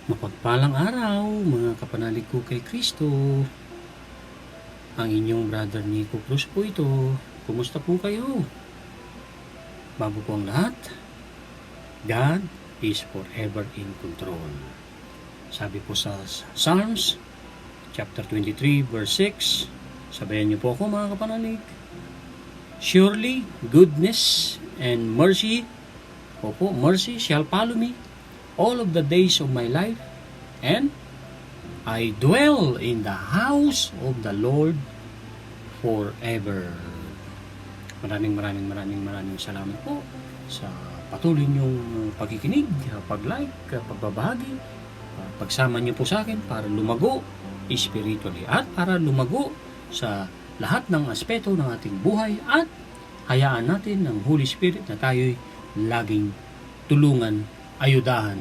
Mapagpalang araw, mga kapanalig ko kay Kristo. Ang inyong brother Nico Cruz po ito. Kumusta po kayo? Bago po ang lahat, God is forever in control. Sabi po sa Psalms, chapter 23, verse 6, sabayan niyo po ako mga kapanalig. Surely, goodness and mercy, mercy shall follow me all of the days of my life, and I dwell in the house of the Lord forever. Maraming salamat po sa patuloy niyong pagkikinig, pag-like, pagbabahagi, pagsama niyo po sa akin para lumago spiritually at para lumago sa lahat ng aspeto ng ating buhay at hayaan natin ng Holy Spirit na tayo'y laging tulungan, ayudahan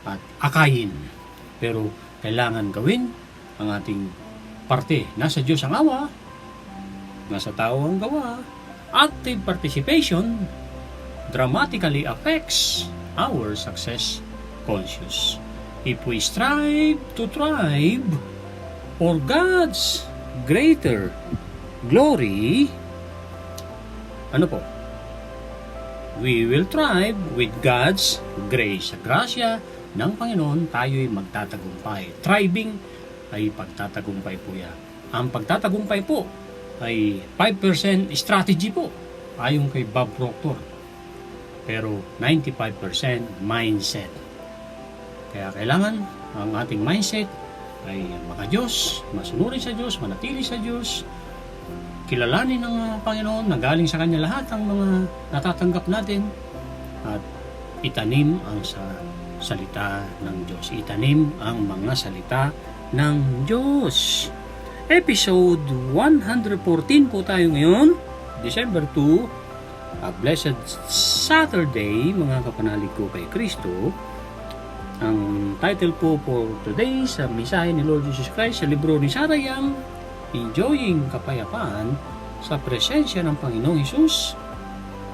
at akayin. Pero kailangan gawin ang ating parte. Nasa Diyos ang awa, nasa tao ang gawa. Active participation dramatically affects our success conscious. If we strive to thrive for God's greater glory, we will thrive with God's grace. Sa grasya ng Panginoon, tayo'y magtatagumpay. Thriving ay pagtatagumpay po yan. Ang pagtatagumpay po ay 5% strategy po, ayon kay Bob Proctor. Pero 95% mindset. Kaya kailangan ang ating mindset ay maka-Diyos, masunurin sa Diyos, manatili sa Diyos, kilalanin ng Panginoon na galing sa Kanya lahat ang mga natatanggap natin at itanim ang salita ng Diyos. Itanim ang mga salita ng Diyos. Episode 114 po tayo ngayon, December 2, a blessed Saturday, mga kapanalig ko kay Kristo. Ang title po for today sa mensahe ni Lord Jesus Christ sa libro ni Sarah Young, Enjoying Kapayapaan sa Presensya ng Panginoong Hesus.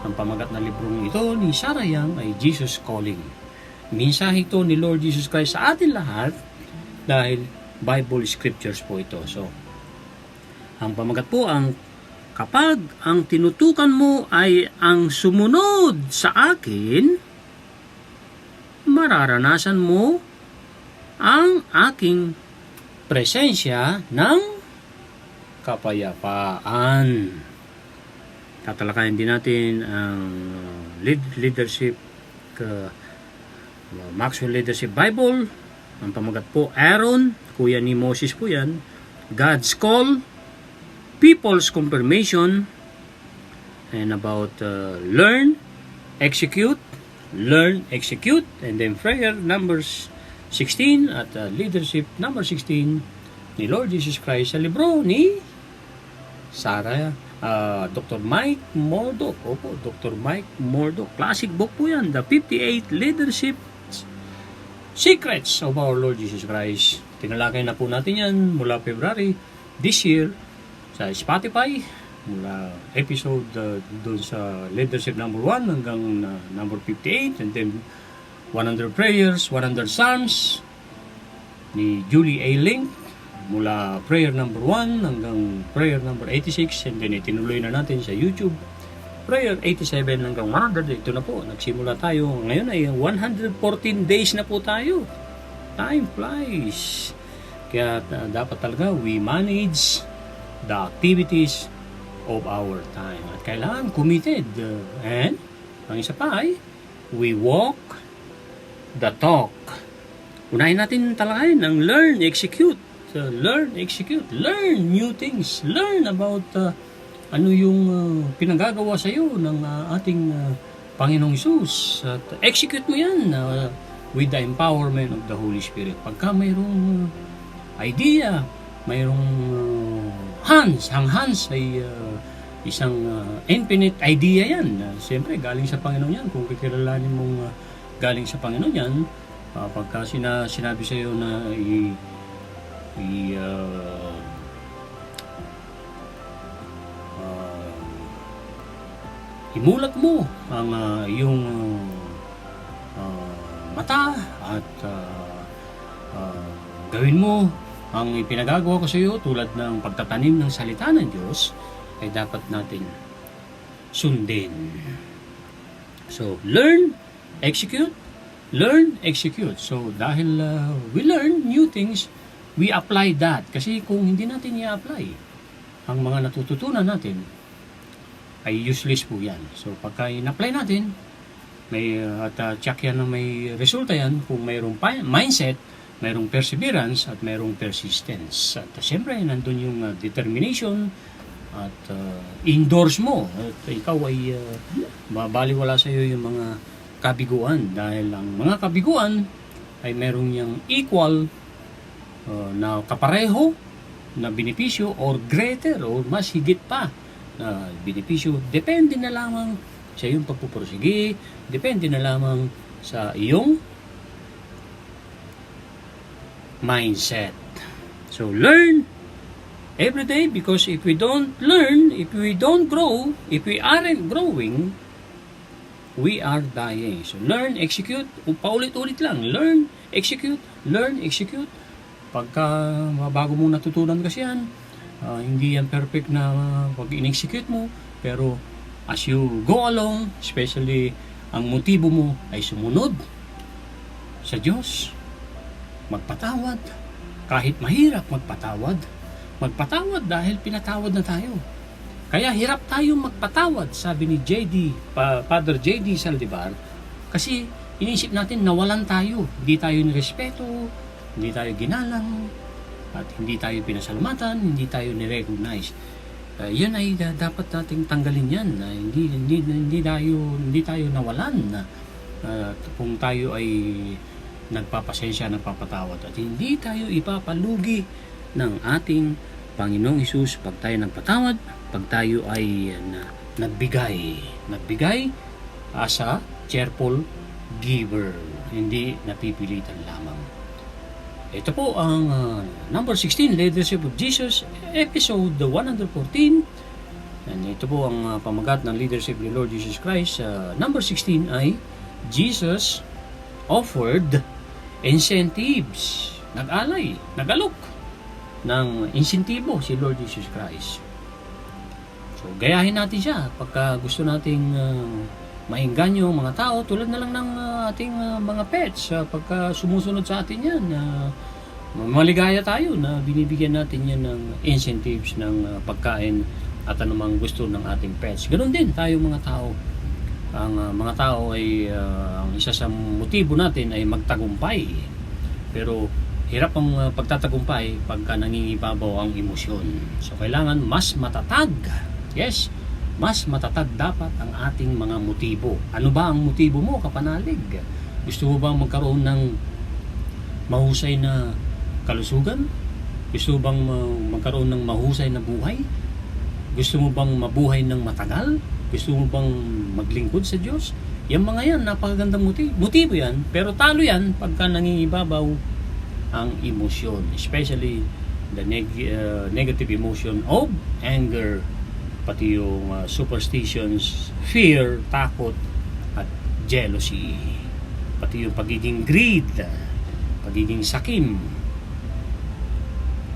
Ang pamagat na librong ito ni Sarah Young ay Jesus Calling. Mensahe ito ni Lord Jesus Christ sa atin lahat dahil Bible Scriptures po ito. So, ang pamagat po ang kapag ang tinutukan mo ay ang sumunod sa akin, mararanasan mo ang aking presensya ng kapayapaan. Tatalakayin din natin ang leadership, Maxwell Leadership Bible. Ang pamagat po, Aaron, kuya ni Moses po yan. God's Call, People's Confirmation, and about learn, execute, and then prayer numbers 16 at leadership number 16 ni Lord Jesus Christ sa libro ni Sarah, Dr. Mike Murdock. Opo, Dr. Mike Murdock. Classic book po yan. The 58 Leadership Secrets of our Lord Jesus Christ. Tinalakay na po natin yan mula February this year sa Spotify. Mula episode doon sa Leadership number 1 hanggang number 58. And then 100 Prayers, 100 Psalms ni Julie A. Link. Mula prayer number 1 hanggang prayer number 86, and then itinuloy na natin sa YouTube prayer 87 hanggang 100. Ito na po, nagsimula tayo ngayon ay 114 days na po tayo. Time flies. Kaya dapat talaga we manage the activities of our time at kailangan committed, and ang isa pa ay we walk the talk. Unahin natin talakayin ang learn, execute. Learn new things, learn about ano yung pinagagawa sa iyo ng ating Panginoong Hesus, at execute mo yan with the empowerment of the Holy Spirit. Pagka mayroong idea, mayroong ang hands ay isang infinite idea yan. Siyempre galing sa Panginoon yan. Kung kikilalanin mong galing sa Panginoon yan, pagka sinabi sa iyo na imulat mo ang iyong mata at gawin mo ang ipinagagawa ko sa iyo tulad ng pagtatanim ng salita ng Diyos, ay dapat natin sundin. So, learn, execute, learn, execute. So, dahil we learn new things, we apply that. Kasi kung hindi natin i-apply ang mga natututunan natin, ay useless po yan. So, pagka in-apply natin, check yan na may resulta yan kung mayroong mindset, mayroong perseverance, at mayroong persistence. At siyempre, nandun yung determination at endorse mo. At ikaw ay babaliwala sa iyo yung mga kabiguan. Dahil ang mga kabiguan ay merong yung equal na kapareho na benepisyo or greater or mas higit pa na benepisyo. Depende na lamang sa iyong pagpupursige, depende na lamang sa iyong mindset. So learn every day, because if we don't learn, if we don't grow, if we aren't growing, we are dying. So learn, execute, paulit-ulit lang. Learn, execute, learn, execute. Pagka bago mong natutunan kasi yan, hindi yan perfect na pag in-execute mo, pero as you go along, especially ang motibo mo ay sumunod sa Diyos, magpatawad. Kahit mahirap magpatawad. Magpatawad dahil pinatawad na tayo. Kaya hirap tayong magpatawad, sabi ni Father J.D. Saldivar, kasi inisip natin nawalan tayo. Hindi tayo nirespeto, hindi tayo ginalang, at hindi tayo pinasalamatan, hindi tayo ni-recognize. Yun ay dapat nating tanggalin yan. Hindi tayo nawalan na kung tayo ay nagpapasensya, nagpapatawad, at hindi tayo ipapalugi ng ating Panginoong Hesus pag tayo nagpatawad, pag tayo ay nagbigay as a cheerful giver, hindi napipilitan lamang. Ito po ang number 16, Leadership of Jesus, episode 114. And ito po ang pamagat ng Leadership of the Lord Jesus Christ. Number 16 ay Jesus offered incentives. Nag-alok ng insentibo si Lord Jesus Christ. So, gayahin natin siya pagka gusto nating maingganyo mga tao, tulad na lang ng ating mga pets. Pagka sumusunod sa atin yan, maligaya tayo na binibigyan natin yan ng incentives ng pagkain at anumang gusto ng ating pets. Ganoon din tayo mga tao. Ang mga tao ay ang isa sa motibo natin ay magtagumpay. Pero hirap ang pagtatagumpay pagka nangingibabaw ang emosyon. So kailangan mas matatag. Yes, mas matatag dapat ang ating mga motibo. Ano ba ang motibo mo, kapanalig? Gusto mo bang magkaroon ng mahusay na kalusugan? Gusto mo bang magkaroon ng mahusay na buhay? Gusto mo bang mabuhay ng matagal? Gusto mo bang maglingkod sa Diyos? Yung mga yan, napakagandang motibo yan, pero talo yan pagka nangingibabaw ang emosyon, especially the negative emotion of anger, pati yung superstitions, fear, takot, at jealousy, pati yung pagiging greed, pagiging sakim.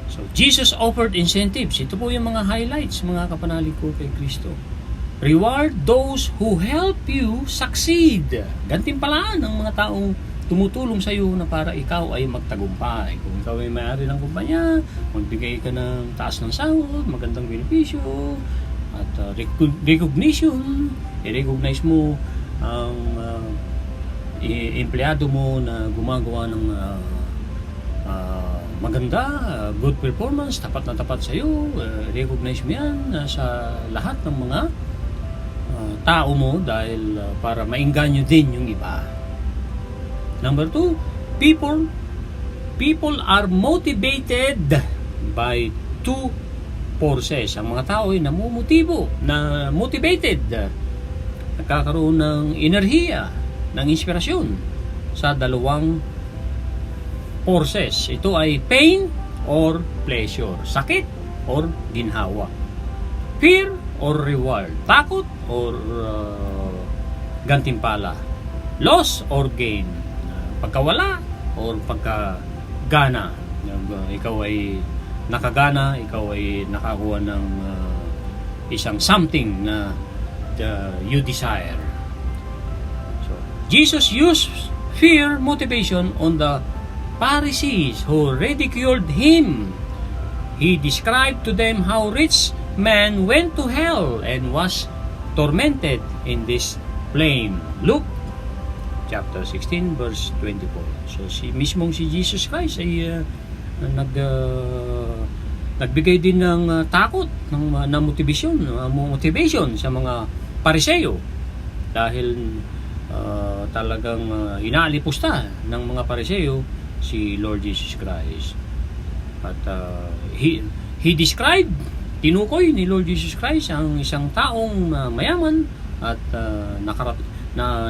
So, Jesus offered incentives. Ito po yung mga highlights, mga kapanalig ko kay Kristo. Reward those who help you succeed. Gantimpalaan ang mga taong tumutulong sa iyo na para ikaw ay magtagumpay. Kung ikaw ay may-ari ng kumpanya, magbigay ka ng taas ng sahod, magandang benepisyo, at recognition. I-recognize mo ang empleyado mo na gumagawa ng maganda, good performance, tapat na tapat sa iyo. Recognize mo yan sa lahat ng mga tao mo dahil para maingganyo din yung iba. Number 2, people are motivated by two forces. Ang mga tao ay motivated, nagkakaroon ng enerhiya, ng inspirasyon sa dalawang forces. Ito ay pain or pleasure, sakit or ginhawa, fear or reward, takot or gantimpala, loss or gain, pagkawala or pagkagana, ikaw ay nakagana, ikaw ay nakakuha ng isang something na you desire. So, Jesus used fear motivation on the Pharisees who ridiculed him. He described to them how rich man went to hell and was tormented in this flame. Luke chapter 16 verse 24. So si Jesus Christ ay nagbigay din ng takot, ng motivation sa mga Pariseo dahil talagang inaalipusta ng mga Pariseo si Lord Jesus Christ. At he described, tinukoy ni Lord Jesus Christ ang isang taong mayaman at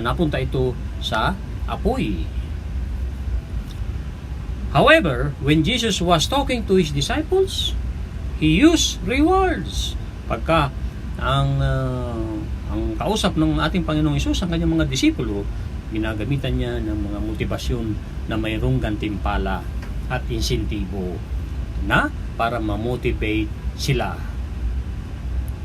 napunta ito sa apoy. However, when Jesus was talking to his disciples, he used rewards. Pagka ang kausap ng ating Panginoong Hesus ang kanyang mga disipulo, ginagamitan niya ng mga motibasyon na mayroong gantimpala at insentibo na para ma-motivate sila,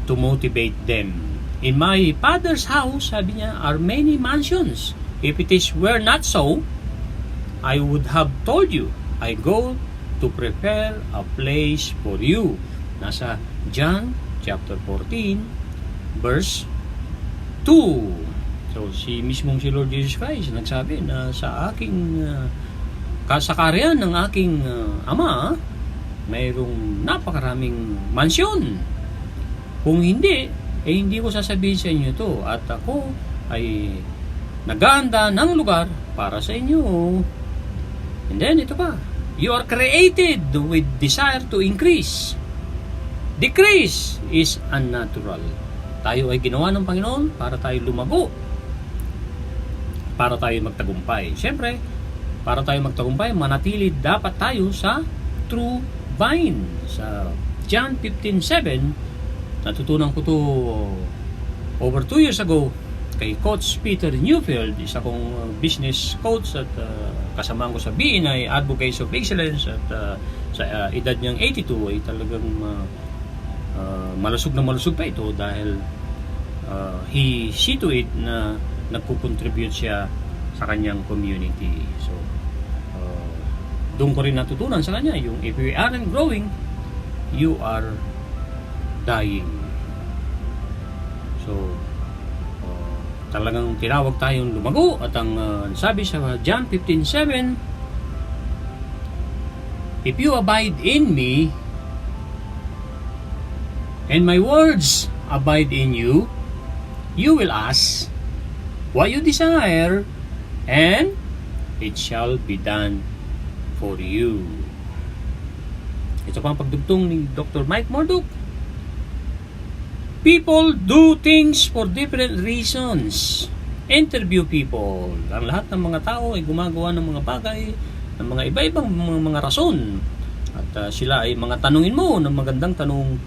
to motivate them. In my Father's house, sabi niya, are many mansions. If it were not so, I would have told you, I go to prepare a place for you. Nasa John chapter 14, verse 2. So, si Lord Jesus Christ nagsabi na sa aking kasakarian ng aking ama, mayroong napakaraming mansyon. Kung hindi, hindi ko sasabihin sa inyo ito, at ako ay nag-aanda ng lugar para sa inyo. And then, ito pa, you are created with desire to increase. Decrease is unnatural. Tayo ay ginawa ng Panginoon para tayo lumago, para tayo magtagumpay. Siyempre, para tayo magtagumpay, manatili dapat tayo sa true vine. Sa John 15:7, natutunan ko to over 2 years ago kay Coach Peter Newfield, isa kong business coach at kasamahan ko sa BNI, Advocates of Excellence, at sa edad niyang 82 ay talagang malusog na malusog pa ito dahil he see to it na nagko-contribute siya sa kanyang community. So doon ko rin natutunan sa kanya yung if you aren't growing, you are dying. So talagang tinawag tayong lumago, at ang sabi sa John 15:7, if you abide in me and my words abide in you, you will ask what you desire and it shall be done for you. Ito pa ang pagdugtong ni Dr. Mike Murdock. People do things for different reasons. Interview people. Ang lahat ng mga tao ay gumagawa ng mga bagay, ng mga iba-ibang mga rason. At sila ay mga tanungin mo ng magandang tanong.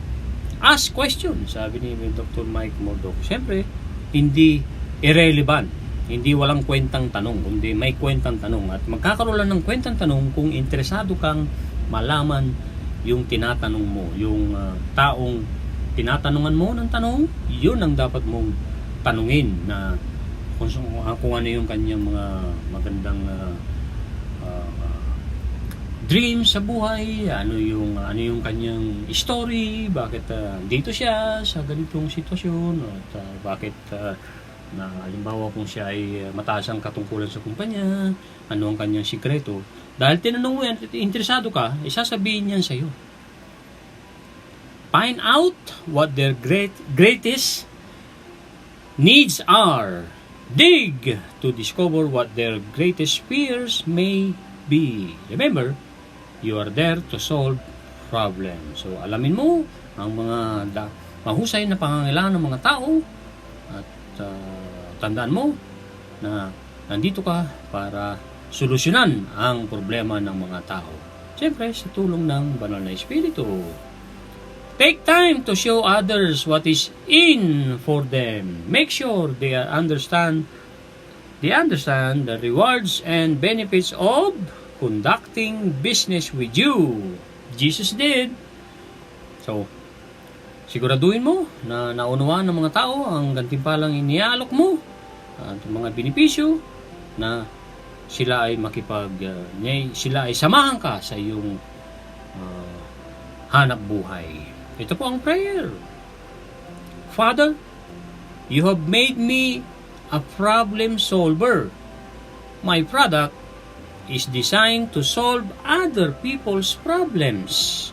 Ask question, sabi ni Dr. Mike Murdock. Siyempre, hindi irrelevant. Hindi walang kwentang tanong, kundi may kwentang tanong. At magkakaroon lang ng kwentang tanong kung interesado kang malaman yung tinatanong mo, yung taong tinatanungan mo ng tanong, yun ang dapat mong tanungin, na kung ano yung kanyang mga magandang dreams sa buhay, ano yung kanyang story, bakit dito siya sa ganitong sitwasyon, at bakit na halimbawa kung siya ay mataas ang katungkulan sa kumpanya, ano ang kanyang sikreto. Dahil tinanong mo yan, interesado ka, isasabihin niyan sa iyo. Find out what their greatest needs are. Dig to discover what their greatest fears may be. Remember, you are there to solve problems. So, alamin mo ang mga mahusay na pangangailangan ng mga tao, at tandaan mo na nandito ka para solusyonan ang problema ng mga tao. Siyempre, sa tulong ng banal na Espiritu. Take time to show others what is in for them. Make sure they understand the rewards and benefits of conducting business with you. Jesus did. So, siguraduhin mo na naunawaan ng mga tao ang gantimpalang inialok mo at mga benepisyo na sila ay sila ay samahan ka sa iyong hanap buhay. Ito po ang prayer. Father, you have made me a problem solver. My product is designed to solve other people's problems.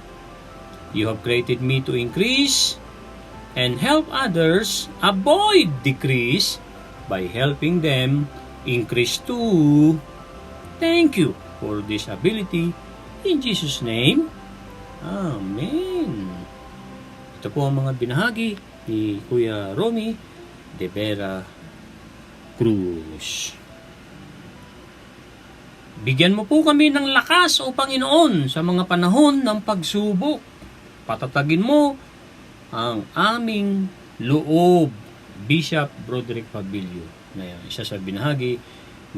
You have created me to increase and help others avoid decrease by helping them increase too. Thank you for this ability. In Jesus' name, Amen. Ito po ang mga binahagi ni Kuya Romy de Vera Cruz. Bigyan mo po kami ng lakas, O Panginoon, sa mga panahon ng pagsubok. Patatagin mo ang aming loob. Bishop Broderick Pabilio, na isa sa binahagi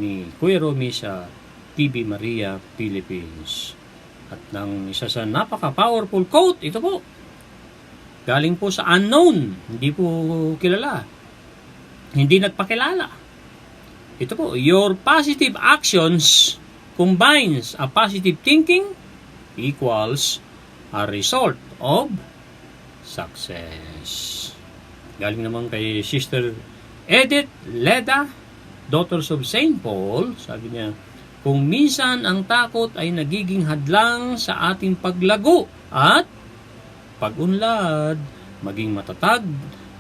ni Kuya Romy sa TV Maria Philippines. At ng isa sa napaka-powerful quote, ito po, galing po sa unknown, hindi po kilala, hindi nagpakilala. Ito po, your positive actions combines a positive thinking equals a result of success. Galing naman kay Sister Edith Leda, Daughters of St. Paul, sabi niya, kung minsan ang takot ay nagiging hadlang sa ating paglago at pag-unlad, maging matatag,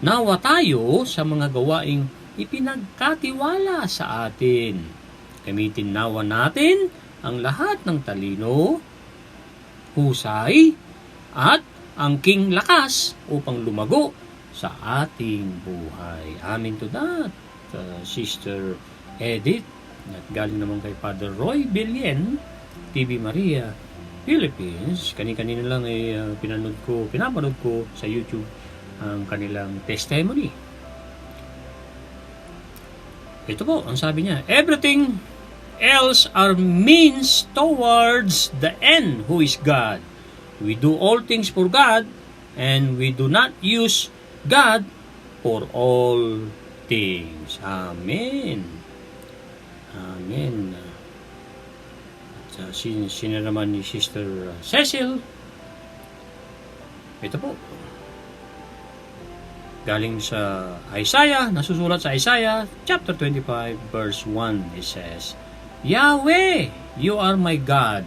nawa tayo sa mga gawaing ipinagkatiwala sa atin. Gamitin nawa natin ang lahat ng talino, husay, at angking lakas upang lumago sa ating buhay. Amen to that, Sister Edith. At galing naman kay Father Roy Bilien, TV Maria Philippines. Kani-kanina lang ay pinapanood ko sa YouTube ang kanilang testimony. Ito po, ang sabi niya, everything else are means towards the end, who is God. We do all things for God, and we do not use God for all things. Amen. Amen. At sino naman ni Sister Cecil, ito po, galing sa Isaiah, nasusulat sa Isaiah chapter 25 verse 1. It says, Yahweh, you are my God.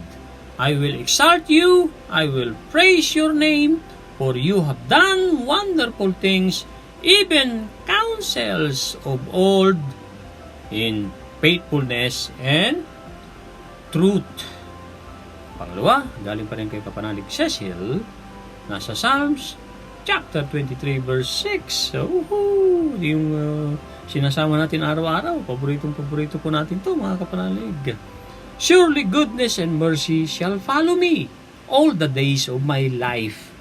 I will exalt you. I will praise your name, for you have done wonderful things, even counsels of old, in faithfulness and truth. Pangalawa, galing pa rin kay Kapanalig Cecil, nasa Psalms chapter 23 verse 6. So, yung sinasama natin araw-araw, paborito po natin to, mga kapanalig. Surely goodness and mercy shall follow me all the days of my life,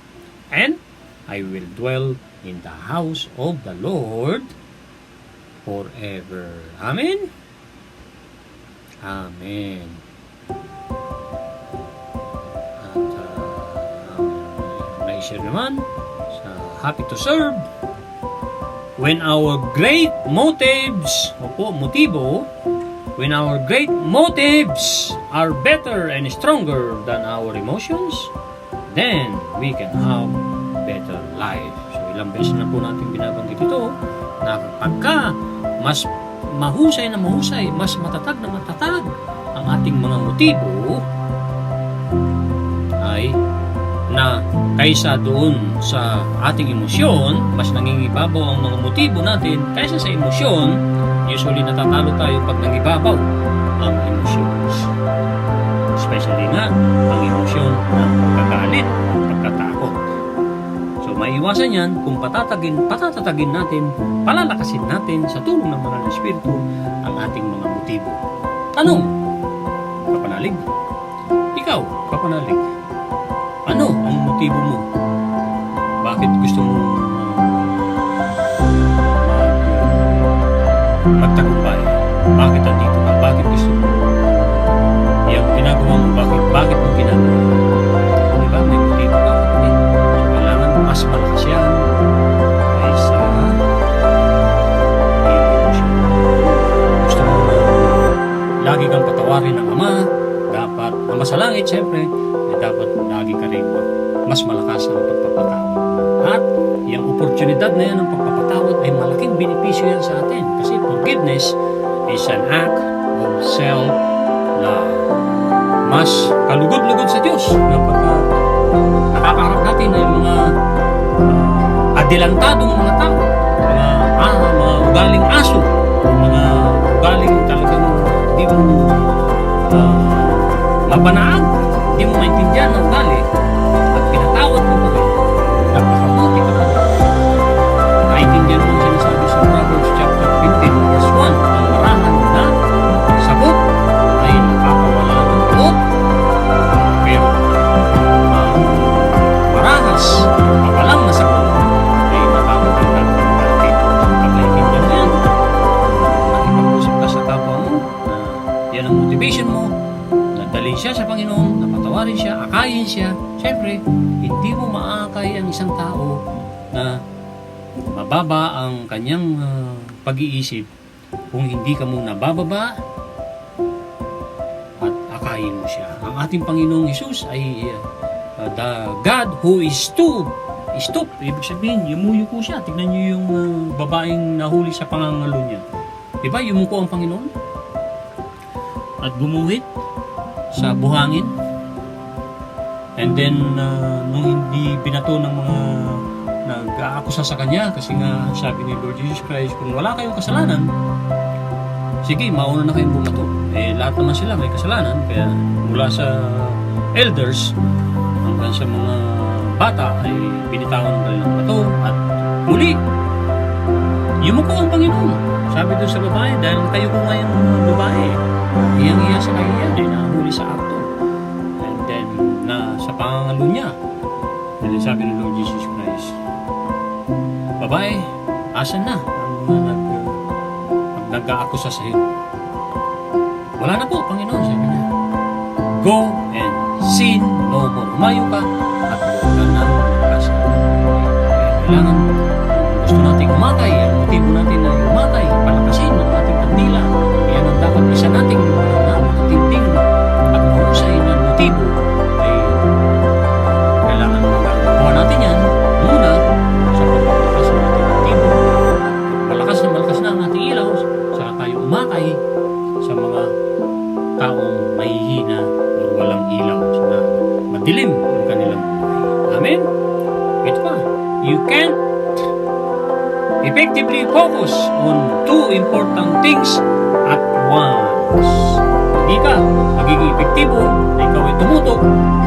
and I will dwell in the house of the Lord forever. Amen. Amen. At naishare naman sa Happy to Serve, when our great motives, when our great motives are better and stronger than our emotions, then we can have better life. So ilang beses na po natin binabanggit ito, na pagka mas mahusay na mahusay, mas matatag na matatag ang ating mga motibo, ay na kaysa doon sa ating emosyon, mas nangingibabaw ang mga motibo natin kaysa sa emosyon. Usually natatalo tayo pag nangibabaw ang emosyon, especially nga ang emosyon ng pagkagalit, pagkatakot. So maiiwasan yan kung patatatagin natin, palalakasin natin sa tulong ng Banal na Espiritu ang ating mga motibo. Tanong, kapanalig, ikaw, kapanalig, ano ang motibo mo? Bakit gusto mo magtagumpay? Bakit andito ka? Bakit gusto mo yung ginagawa Ama sa langit, syempre, dapat lagi ka rin mas malakas ang pagpapatawad. At yung oportunidad na yan ng pagpapatawad ay malaking benepisyo yan sa atin. Kasi forgiveness is an act of self na mas kalugod-lugod sa Diyos na pagka nakakaharap natin ay mga adelantadong mga tao, mga ugaling aso, mga ugaling talagang di mo mapanaag, di mo maintindihan ng ugali at pinatawad mo pa rin, napakabuti ka pa rin. Naintindihan mo ang sinasabi sa Proverbs chapter 15 verse 1, ang marahan na sabot ay nakakawala ng buot, pero marahas na walang nasabot ay nakakatanggal ng dati. Naintindihan mo yan, nakipag-usap ka sa kapwa mo na yan ang motivation mo, dalhin siya sa Panginoon, napatawarin siya, akayin siya. Siyempre, hindi mo maakay ang isang tao na mababa ang kanyang pag-iisip kung hindi ka muna bababa at akayin mo siya. Ang ating Panginoong Hesus ay the God who is stoop. Ibig sabihin, yumuyuko siya. Tignan niyo yung babaeng nahuli sa pangangalo niya. Diba, yumuko ang Panginoon at gumuhit sa buhangin, and then nung hindi binato ng mga nag-aakusa sa kanya, kasi nga sabi ni Lord Jesus Christ, kung wala kayong kasalanan, sige, mauna na kayong bumato. Lahat naman sila may kasalanan, kaya mula sa elders hanggang sa mga bata ay binitawan ng kanilang bato, at muli yumuko ang Panginoon. Sabi doon sa babae, dahil kayo ko ngayong babae, iyang-iya sa kahiyan, nahuli sa akto. And then, sa pangangalo niya, and then sabi ng Lord Jesus Christ, babae, asan na ang nag-aakusa sa iyo? Wala na po, Panginoon, sabi niya. Go and sin no more. Umayo ka at huwag ka na magkasala. Kailangan, gusto natin umatay, ang motibo natin na umatay, palakasin ang ating kandila. Yan ang dapat isa nating matinding at mahusay na motibo ay kailangan magawa natin yan muna sa pagpapalakas ng ating motibo. Malakas na ang ating ilaw, saka tayo umatay sa mga taong mahihina o walang ilaw, na madilim ang kanilang buhay. Amen? Ito pa, you can't effectively focus on two important things at once. Hindi ka magiging epektibo na ikaw ay tumutok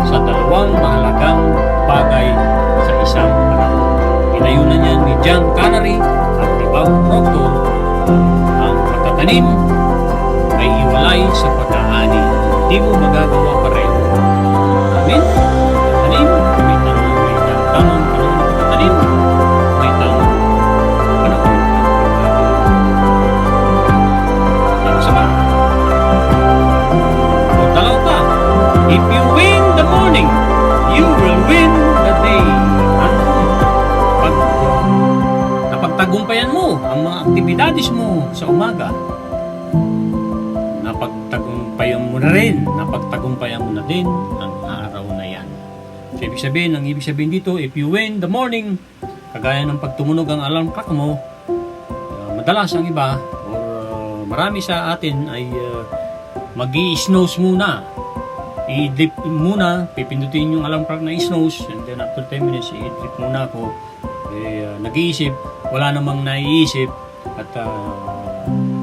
sa dalawang mahalagang bagay sa isang panahon. Pinayunan niya ni John Canary at ni Bob Proctor, ang pagtatanim ay iwalay sa pag-aani. Hindi mo magagawa pareho. Amen? Pagtatanim, may tamang panahon na pagtatanim, may tamang panahon na pagtatanim. Yan sa ba? O dalaw pa, if you win the morning, you will win the day. Ano? Pag napagtagumpayan mo ang mga aktibidades mo sa umaga, napagtagumpayan mo na din ang araw na yan. So, ang ibig sabihin dito, if you win the morning, kagaya ng pagtumunog ang alarm clock mo, madalas ang iba, or marami sa atin ay mag-i-snooze muna. I-dip muna, pipindutin yung alarm clock na i-snooze, and then after 10 minutes, i-dip muna ako. Nag-iisip, wala namang naiisip, at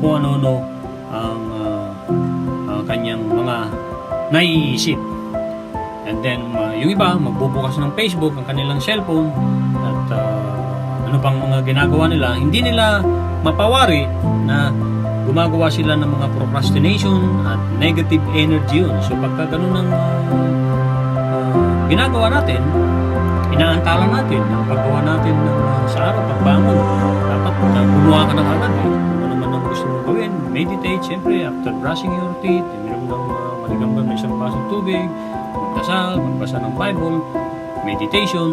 kung ano-ano ang kanyang mga naiisip. And then, yung iba, magbubukas ng Facebook, ang kanilang cellphone, at ano pang mga ginagawa nila, hindi nila mapawari na gumagawa sila ng mga procrastination at negative energy yun. So, pagka ganun ang ginagawa natin, inaantala natin ang paggawa natin ng, sa araw, pagbangon. Dapat gumawa ka ng agad. Ano naman ang gusto mong gawin? Meditate, siyempre, after brushing your teeth, mayroon ng maligambang na isang basong tubig, magdasal, magbasa ng Bible, meditation,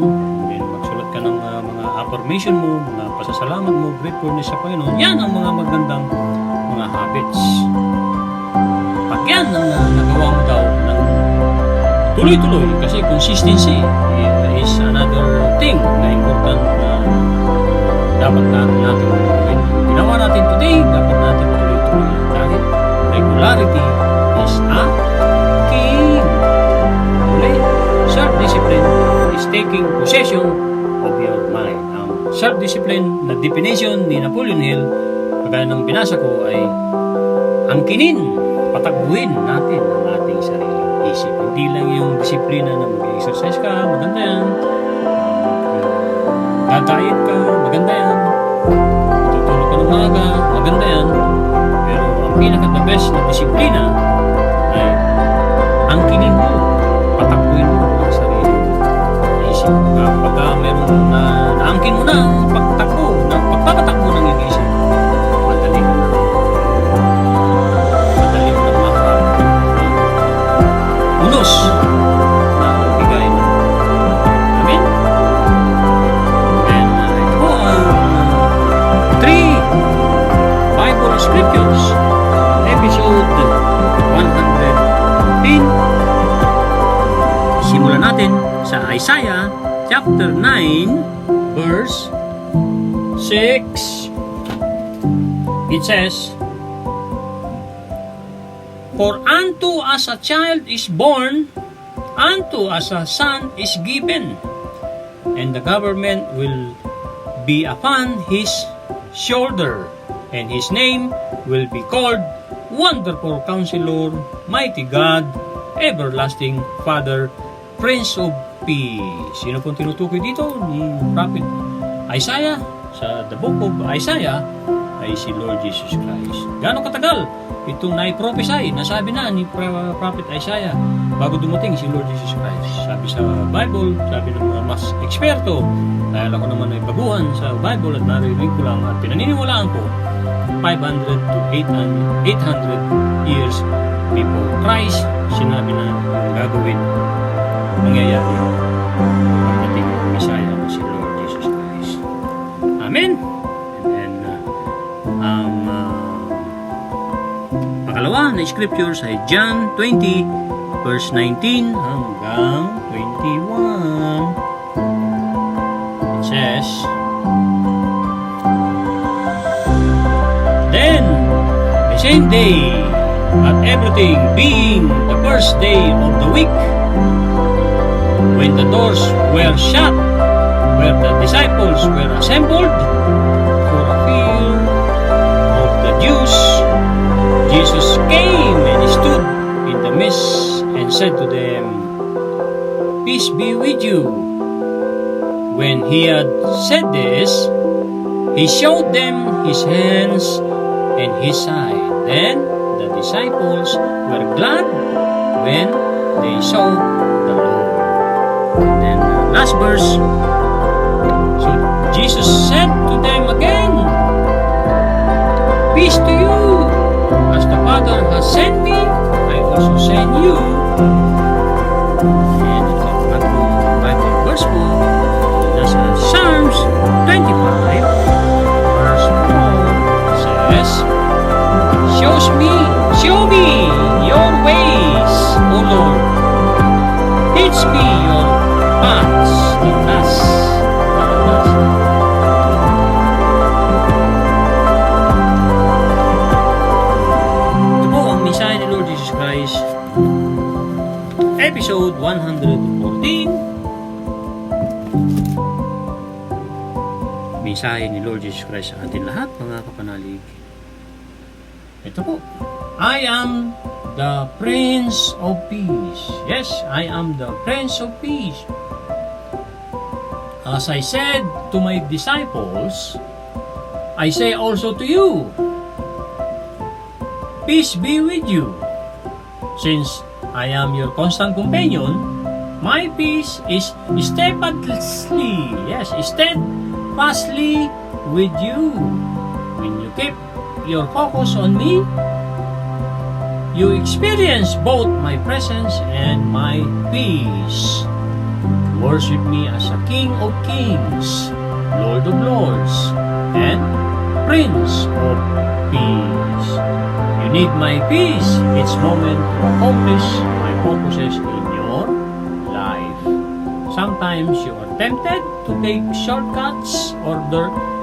then magsulat ka ng mga affirmation mo, mga pasasalamat mo, gratefulness sa Panginoon. Yan ang mga magandang mga habits. Pag yan ang nagawa mo daw ng tuloy-tuloy kasi consistency is another thing na important na dapat natin gawin. Ginawa natin today, dapat natin tuloy-tuloy yan dahil regularity is a key. Okay? Self-discipline is taking possession of your mind. Ang self-discipline na definition ni Napoleon Hill, kagaya ng binasa ko, ay angkinin, patakbuhin natin ang ating sariling isip. Hindi lang yung disiplina na mag-exercise ka, maganda yan. Diet ka, maganda yan. Tutulog ka ng maaga, maganda yan. Pero ang pinaka-the best na disiplina ay angkinin mo, patakbuhin mo ang sariling isip. Kapag meron na naangkin mo na ang pagpapatakbo ng iyong isip, madali mo na maharap unos na bigay mo. Amen? And ito po ang 3 Bible Scriptures, episode 115. Simulan natin sa Isaiah chapter 9 verse 6. It says, "For unto us a child is born, unto us a son is given, and the government will be upon his shoulder, and his name will be called Wonderful Counselor, Mighty God, Everlasting Father, Prince of Peace." Sino pong tinutukoy dito ni Prophet Isaiah? Sa the book of Isaiah ay si Lord Jesus Christ. Gaano katagal itong nai-prophesy, nasabi na ni Prophet Isaiah bago dumating si Lord Jesus Christ. Sabi sa Bible, sabi ng mga mas eksperto, dahil ako naman ay baguhan sa Bible at narinig ko lang at pinaniniwalaan ko, 500 to 800 years before Christ, sinabi na gagawin, mangyayari pagdating ng Messiah na si Lord Jesus Christ. Amen? And then, ang pangalawa na scriptures ay John 20 verse 19 hanggang 21. It says, "Then the same day, at everything being the first day of the week, when the doors were shut, where the disciples were assembled for a fear of the Jews, Jesus came and stood in the midst and said to them, Peace be with you. When he had said this, he showed them his hands and his side. Then the disciples were glad when they saw the Lord." And then last verse, "So Jesus said to them again, Peace to you. As the Father has sent me, I also send you." And ito ang ating Bible verse po, nasa Psalms 25 verse 4 says, Show me your ways, O Lord. Teach me your paths." Ito po ang mensahe ni Lord Jesus Christ, episode 114. Mensahe ni Lord Jesus Christ sa atin lahat, mga kapanalig. Ito po, "I am the Prince of Peace." Yes, I am the Prince of Peace. As I said to my disciples, I say also to you, peace be with you. Since I am your constant companion, my peace is steadfastly with you. When you keep your focus on me, you experience both my presence and my peace. Worship me as a King of Kings, Lord of Lords, and Prince of Peace. You need my peace each moment to accomplish my purposes in your sometimes you are tempted to take shortcuts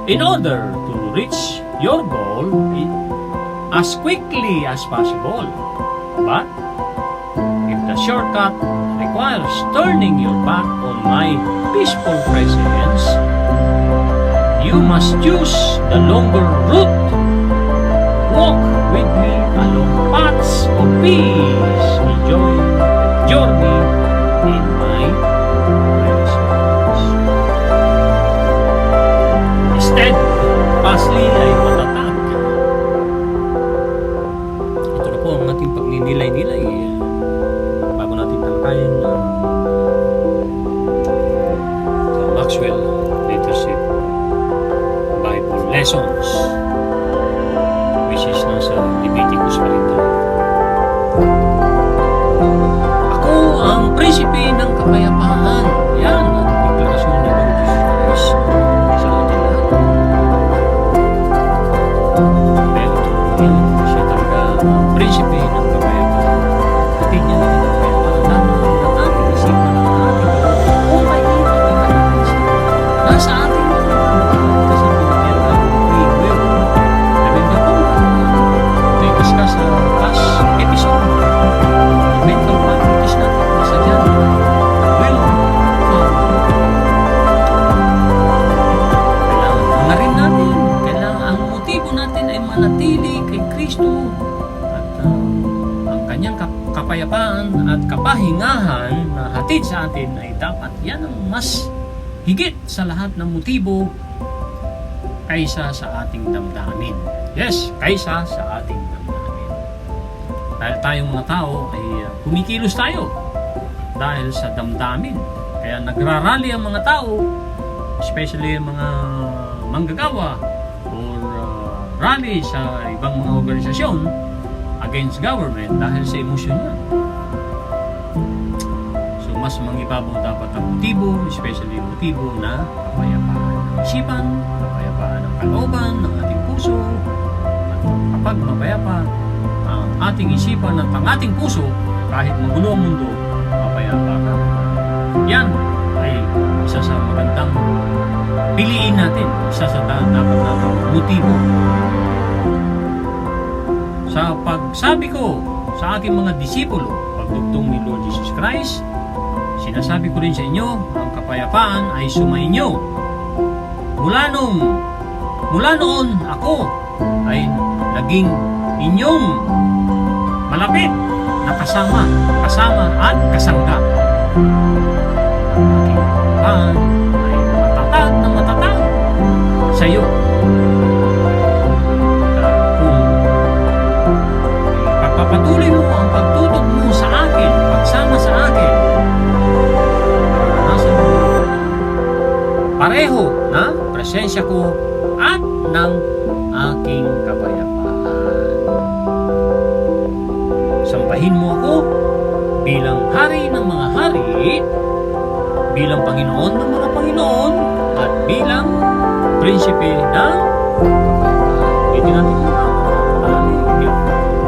in order to reach your goal as quickly as possible. But if the shortcut requires turning your back on my peaceful presence, you must choose the longer route. Walk with me along paths of peace. Enjoy the journey in my presence. Steadfastly ay matatag. Ito na po ang ating pagninilay-nilay. Bago natin talakayin sa Maxwell Leadership Bible Lessons, which is nasa Leviticus pa rin tayo. Ako ang prinsipe ng kapayapaan. Yan ang deklarasyon ni Lord Jesus Christ sa ating lahat. Pero yan, siya talaga ang prinsipe ng kapayapaan. Hatid niya ng kapayapaan lamang ng ating isipan, ng ating kalooban. Kung may nasa ating kasi binigyan ng free will. Remember po, discuss sa last episode, mental faculties natin, nasa dyan, will, kailangan na rin natin, kailangan ang motibo natin ay manatili kay Kristo at ang kanyang kapayapaan at kapahingahan na hatid sa atin ay dapat yan ang mas higit sa lahat ng motibo kaysa sa ating damdamin. Yes, kaysa sa ating damdamin. Dahil tayong mga tao ay kumikilos tayo dahil sa damdamin. Kaya nagrarally ang mga tao, especially ang mga manggagawa or rally sa ibang mga organisasyon against government dahil sa emosyon niya. So mas mangibabaw dapat ang motibo, especially yung motibo na kapayapaan ng isipan, kapayapaan ng kalooban, ng ating puso. At kapag mapayapa ang ating isipan at ang ating puso, kahit magulo ang mundo, mapayapa ka. Yan ay isa sa magandang piliin natin, isa sa dapat natin motibo. Sa pagsabi ko sa aking mga disipulo, pagdugtong ni Lord Jesus Christ, sinasabi ko rin sa inyo, ang kapayapaan ay sumainyo. Mula noon ako ay naging inyong malapit na kasama at kasangga. Ang aking kapayapaan ay matatag na matatag sa iyo. Pagpapatuloy mo ang pagtutok mo sa akin, pagsama sa akin, nasa pareho na presensya ko at ng aking kapayapaan. Sambahin mo ako bilang hari ng mga hari, bilang Panginoon ng mga Panginoon, at bilang prinsipe ng kapayapaan. Hindi natin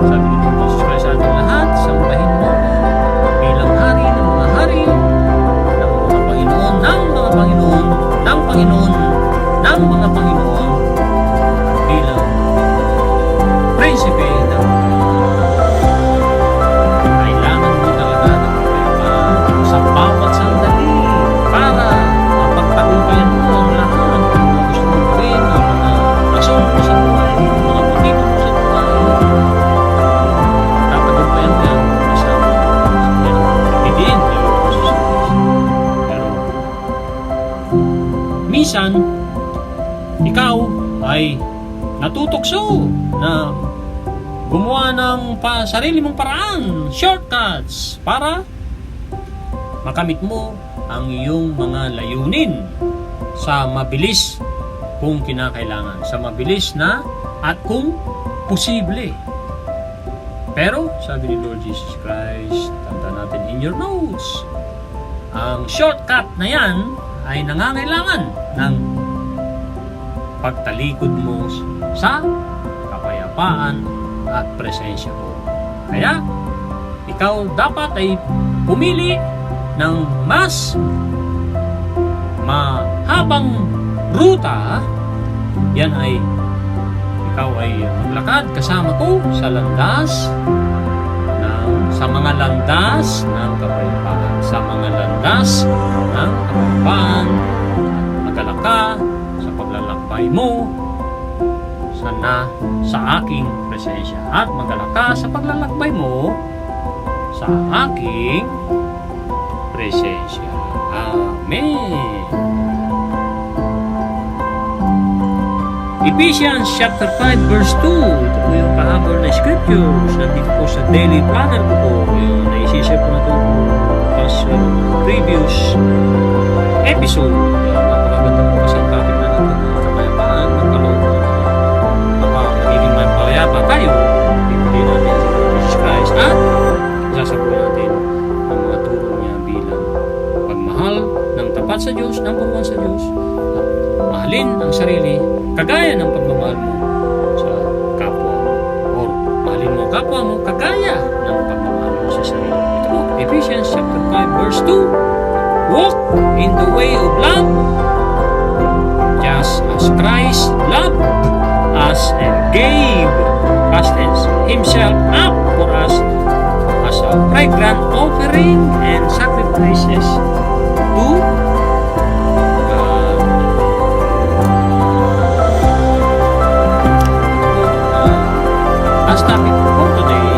sabi ni Jesus Christ sa ating lahat, sambahin mo bilang hari ng mga hari, ng mga Panginoon, ng mga Panginoon, ng Panginoon, ng mga Panginoon, bilang prinsipe ng kailangan mo talaga ng kapayapaan sa bawat sandali para mapagtagumpayan mo ang lahat ng mga gusto mong gawin, ang mga rason mo sa buhay, ang mga motibo mo sa buhay. Minsan, ikaw ay natutokso na gumawa ng sarili mong paraan, shortcuts, para makamit mo ang iyong mga layunin sa mabilis kung kinakailangan, sa mabilis na at kung posible. Pero, sabi ni Lord Jesus Christ, tanda natin in your notes, ang shortcut na yan ay nangangailangan ng pagtalikod mo sa kapayapaan at presensya ko. Kaya, ikaw dapat ay pumili ng mas mahabang ruta, yan ay ikaw ay maglakad kasama ko sa mga landas ng kapayapaan, sa mga landas ng kapayapaan, magala ka sa paglalakbay mo sa aking presensya, at magala ka sa paglalakbay mo sa aking presensya. Amen. Ephesians chapter 5 verse 2. Ito po yung kahabol na scriptures. Nandito po sa daily planner ko po. Yung naisishare ko na ito sa previous episode. Napakaganda po kasi ang topic na natin ng kapayapaan, ng kalooban, magiging may payapa tayo. Pipili natin si Jesus Christ at sasabuhin natin ang mga turo niya bilang pagmahal ng tapat sa Diyos, number 1 sa Diyos, at mahalin ang sarili kagaya ng pagmamahal mo sa kapwa mo, or mahalin mo kapwa mo kagaya ng pagmamahal mo sa sarili. Ito po, Ephesians chapter 5 verse 2. Walk in the way of love, just as Christ loved us and gave past tense himself up for us as a fragrant offering and sacrifices to last topic for today.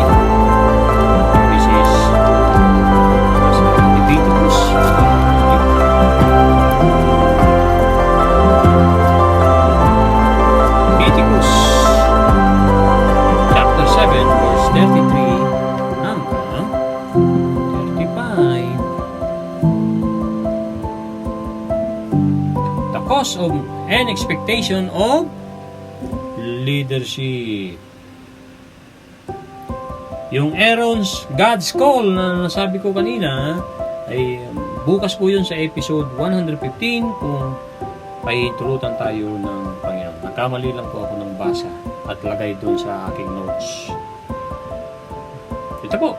This is Leviticus. Leviticus chapter 7 verse 33 hanggang 35. The cause of and expectation of leadership. Yung Aaron's God's Call na nasabi ko kanina ay bukas po yun sa episode 115 kung pahintulutan tayo ng Panginoon. Nagkamali lang po ako ng basa at lagay doon sa aking notes. Ito po,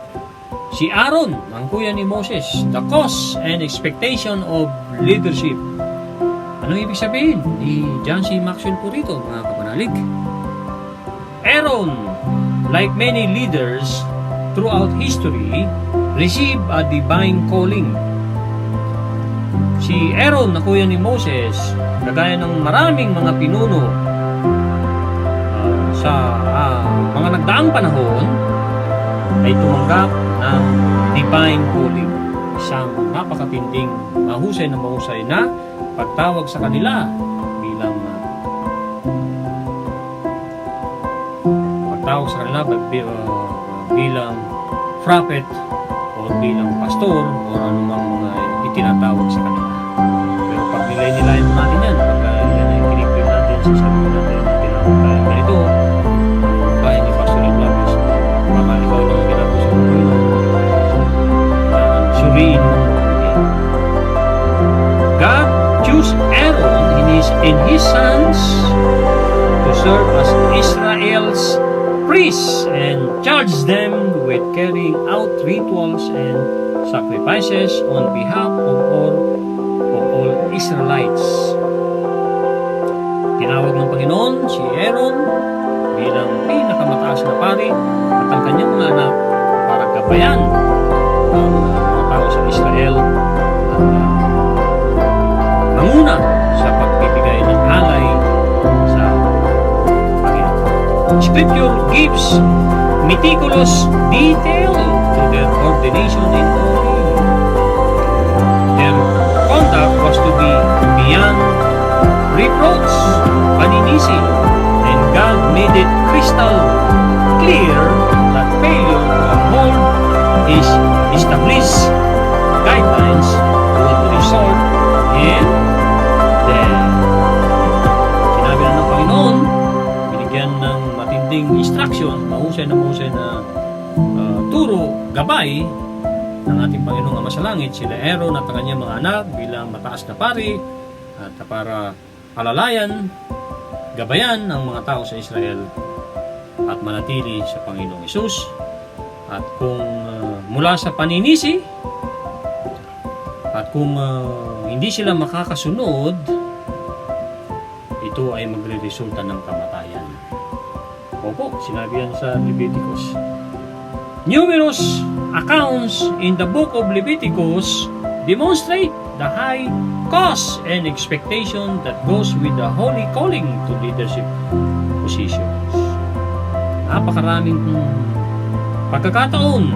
si Aaron, ang kuya ni Moses, the cause and expectation of leadership. Ano ibig sabihin? Ni John C. Maxwell po rito, mga kapanalig. Aaron, like many leaders throughout history, receive a divine calling. Si Aaron na kuya ni Moses, kagaya ng maraming mga pinuno sa mga nagdaang panahon, ay tumanggap ng divine calling. Isang napakatinding, mahusay na pagtawag sa kanila bilang bilang prophet o bilang pastor o anumang mga itinatawag sa kanila. Pero pag nilay-nilayan natin yan, pag yan ay kiniklim natin sa sarili natin, tinawag tayo ganito, bahay ni Pastor Iblavis, baka ikaw lang ang ginagawa sa mga suriin mo. God chose Aaron in his sons to serve as Israel's priests and charged them with carrying out rituals and sacrifices on behalf of all Israelites. Tinawag ng Panginoon si Aaron bilang pinakamataas na pari at ang kanyang mga anak para gabayan ang mga tao sa Israel at manguna sa pagbibigay ng alay sa Panginoon. Scripture gives meticulous detail to their ordination and calling. Their conduct was to be beyond reproach, paninisi, and God made it crystal clear that failure to uphold His established guidelines would result in death. Sinabi na ng Panginoon, binigyan ng matinding instruction, mahusay na turo, gabay ng ating Panginoong Ama sa Langit, sila Aaron at ang kanyang mga anak bilang mataas na pari at para alalayan, gabayan ng mga tao sa Israel at manatili sa Panginoong Hesus. At kung mula sa paninisi At kung hindi sila makakasunod, ito ay magre-resulta ng kamatayan. Opo, sinabi yan sa Leviticus. Numerous accounts in the book of Leviticus demonstrate the high cost and expectation that goes with the holy calling to leadership positions. Napakaraming pagkakataon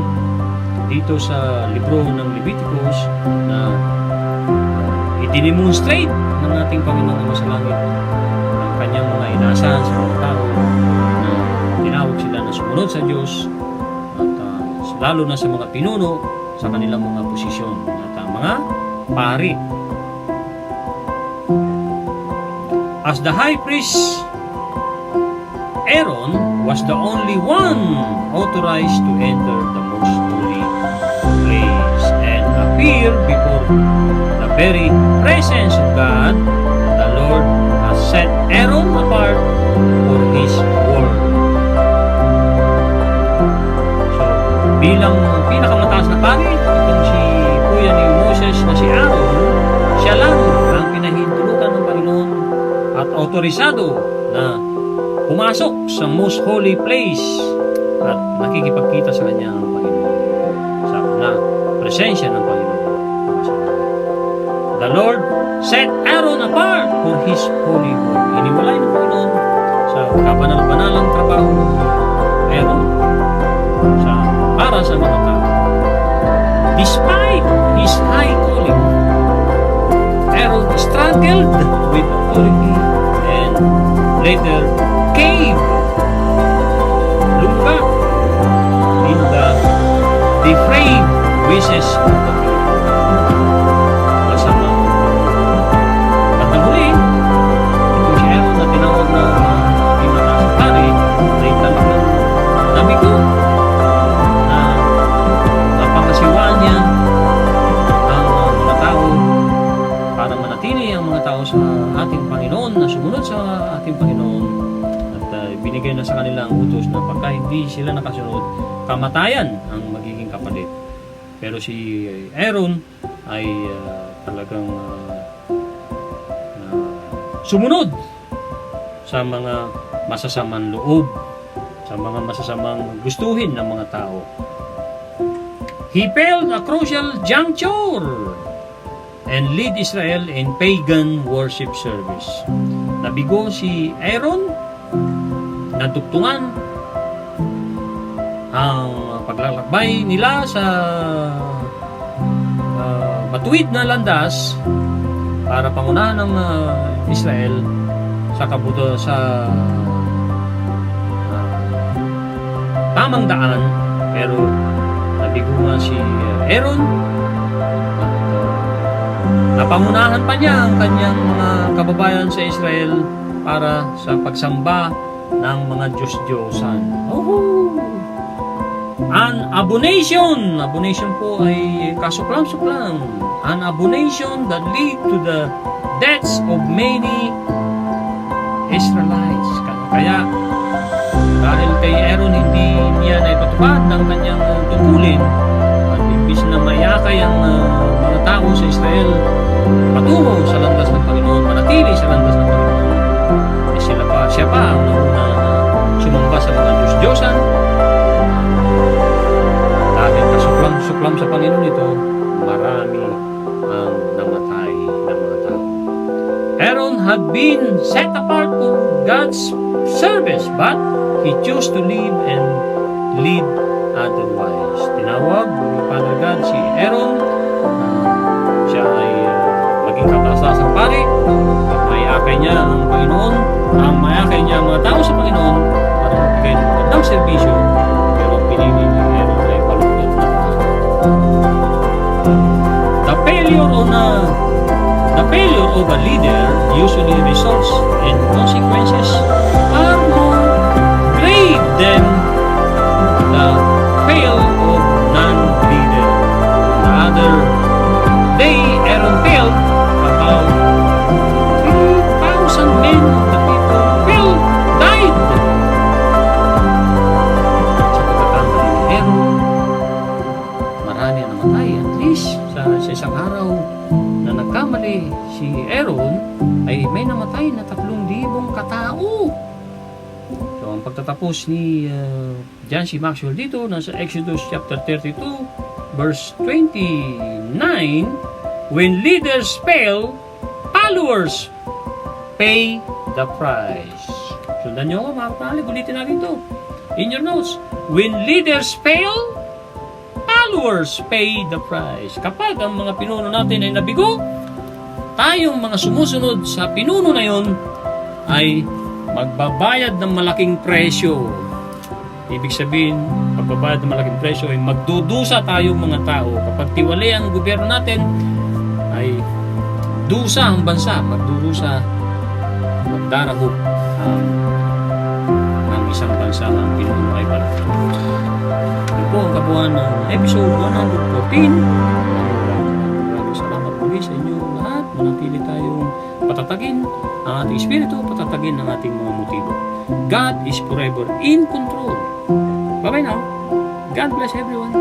dito sa libro ng Leviticus na i-demonstrate ng ating Panginoong Ama sa Langit ang kanyang mga inaasahan sa mga tao na tinawag sila na sumunod sa Diyos at lalo na sa mga pinuno sa kanilang mga posisyon at mga pari. As the high priest, Aaron was the only one authorized to enter the most holy place and appear before the very presence of God. The Lord has set Aaron apart for His work. So, bilang pinakamataas na pari, itong si kuya ni Moses na si Aaron, siya lang ang pinahintulutan ng Panginoon at autorisado na pumasok sa most holy place at nakikipagkita sa kanya ang Panginoon sa presensya ng Panginoon. The Lord set Aaron apart for His holy work. Iniwalay ng Panginoon sa kabanal-banalang trabaho ng Aaron para sa mga tao. Despite his high calling, Aaron struggled with authority and later cave lumbak in the depraved wishes of the people. Masama. At ang huli, itong si Aaron na tinawag na mataas na pari ay talagang nabigo na napakasiwaan niya ang mga tao para manatili ang mga tao sa ating Panginoon, na sumunod sa ating Panginoon. Binigay na sa kanila ang utos na pagka hindi sila nakasunod, kamatayan ang magiging kapalit. Pero si Aaron ay talagang sumunod sa mga masasamang loob, sa mga masasamang gustuhin ng mga tao. He failed a crucial juncture and lead Israel in pagan worship service. Nabigo si Aaron, naduktungan ang paglalakbay nila sa matuwid na landas para pangunahan ng Israel sa kabuto sa tamang daan, pero nabigo nga si Aaron at napangunahan pa niya ang kanyang mga kababayan sa Israel para sa pagsamba ng mga Diyos-Diyosan. An abomination. Abomination po ay kasuklam-suklam. An abomination that lead to the deaths of many Israelites. Kaya dahil kay Aaron hindi niya naipatupad ang kanyang tungkulin at imbis na mayakay ang mga tao sa Israel patungo sa landas ng Panginoon, manatili sa landas ng Panginoon, siya pa ang nauna sumamba sa mga Diyos-Diyosan. Dahil kasuklam sa Panginoon ito, marami ang namatay ng mga tao. Aaron had been set apart for God's service, but he chose to live and lead otherwise. Tinawag ni Father God si Aaron, siya ay maging katasasang pari at mayakay niya ang Panginoon, mayakay niya ang mga tao sa Panginoon para magbigay ng magandang serbisyo, pero pinili ni Aaron ay palugtod na the failure of a leader usually results in consequences far more grave than the fail of non-leader. The other day, Aaron failed. About 3,000 men of the people died. Sa pagkakamali ni Aaron, marami ang namatay. At least sa sa isang araw na nagkamali si Aaron ay may namatay na 3,000 katao. So ang pagtatapos ni John C. Maxwell dito nasa Exodus chapter 32 verse 29, when leaders fail, followers pay the price. Sundan nyo ako mga kapatid, ulitin natin ito. In your notes, when leaders fail, followers pay the price. Kapag ang mga pinuno natin ay nabigo, tayong mga sumusunod sa pinuno na yon ay magbabayad ng malaking presyo. Ibig sabihin, pagbabayad ng malaking presyo ay magdudusa tayong mga tao. Kapag tiwali ang gobyerno natin, ay dusa ang bansa, magdudusa, magdarahog ang isang bansa na ang pinuno ay pala. Ito po ang kabuuan ng episode 114. Maraming salamat po sa inyo lahat. Manatili tayong patatagin ang ating espiritu, patatagin ang ating mga motibo. God is forever in control. Bye-bye now. God bless everyone.